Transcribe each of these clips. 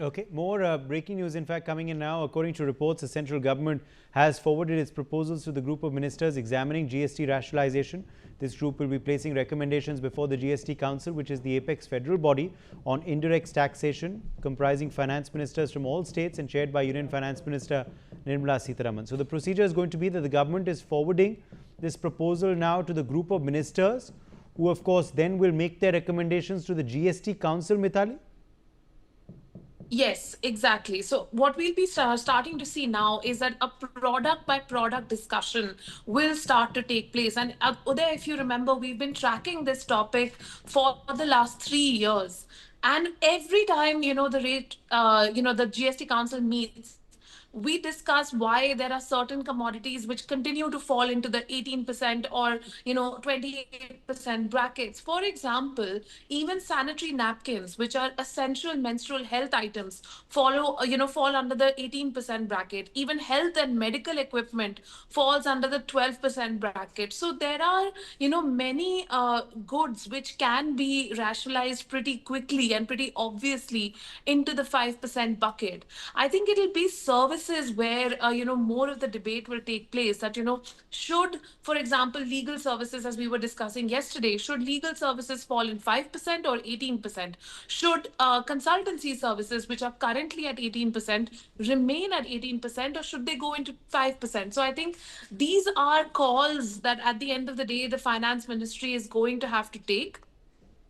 Okay, more breaking news, in fact, coming in now. According to reports, the central government has forwarded its proposals to the group of ministers examining GST rationalisation. This group will be placing recommendations before the GST Council, which is the apex federal body on indirect taxation, comprising finance ministers from all states and chaired by Union Finance Minister Nirmala Sitharaman. So the procedure is going to be that the government is forwarding this proposal now to the group of ministers, who, of course, then will make their recommendations to the GST Council, Mitali? Yes, exactly. So what we'll be starting to see now is that a product by product discussion will start to take place. And Uday, if you remember, we've been tracking this topic for the last 3 years. And every time, the GST Council meets, we discuss why there are certain commodities which continue to fall into the 18% or 28% brackets. For example, even sanitary napkins, which are essential menstrual health items, fall under the 18% bracket. Even health and medical equipment falls under the 12% bracket. So there are many goods which can be rationalized pretty quickly and pretty obviously into the 5% bucket. I think it'll be services where more of the debate will take place. That should, for example, legal services, as we were discussing yesterday, should legal services fall in 5% or 18%? Should consultancy services, which are currently at 18%, remain at 18%, or should they go into 5%? So I think these are calls that at the end of the day the finance ministry is going to have to take.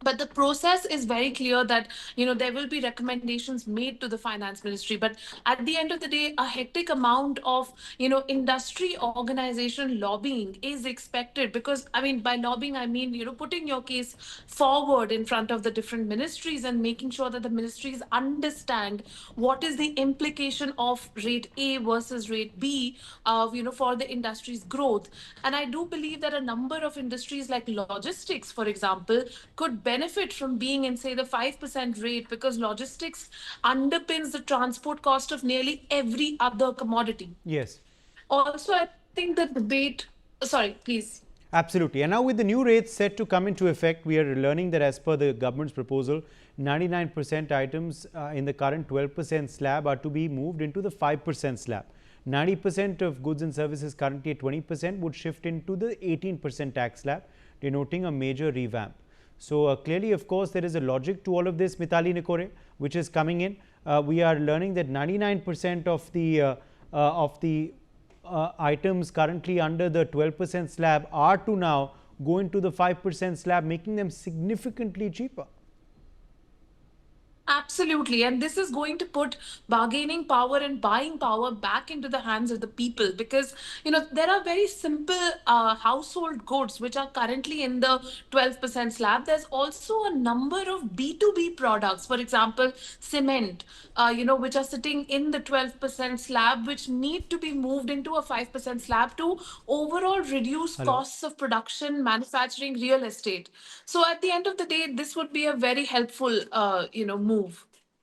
But the process is very clear that there will be recommendations made to the finance ministry. But at the end of the day, a hectic amount of industry organization lobbying is expected, because I mean, by lobbying I mean putting your case forward in front of the different ministries and making sure that the ministries understand what is the implication of rate A versus rate B for the industry's growth. And I do believe that a number of industries like logistics, for example, could benefit from being in, say, the 5% rate, because logistics underpins the transport cost of nearly every other commodity. Yes. Also, I think the debate. Sorry, please. Absolutely. And now, with the new rates set to come into effect, we are learning that as per the government's proposal, 99% items in the current 12% slab are to be moved into the 5% slab. 90% of goods and services currently at 20% would shift into the 18% tax slab, denoting a major revamp. So clearly, of course, there is a logic to all of this, Mitali Nikore, which is coming in. We are learning that 99% of the items currently under the 12% slab are to now go into the 5% slab, making them significantly cheaper. Absolutely. And this is going to put bargaining power and buying power back into the hands of the people, because, there are very simple household goods which are currently in the 12% slab. There's also a number of B2B products, for example, cement, which are sitting in the 12% slab, which need to be moved into a 5% slab to overall reduce Hello. costs of production, manufacturing, real estate. So at the end of the day, this would be a very helpful, move.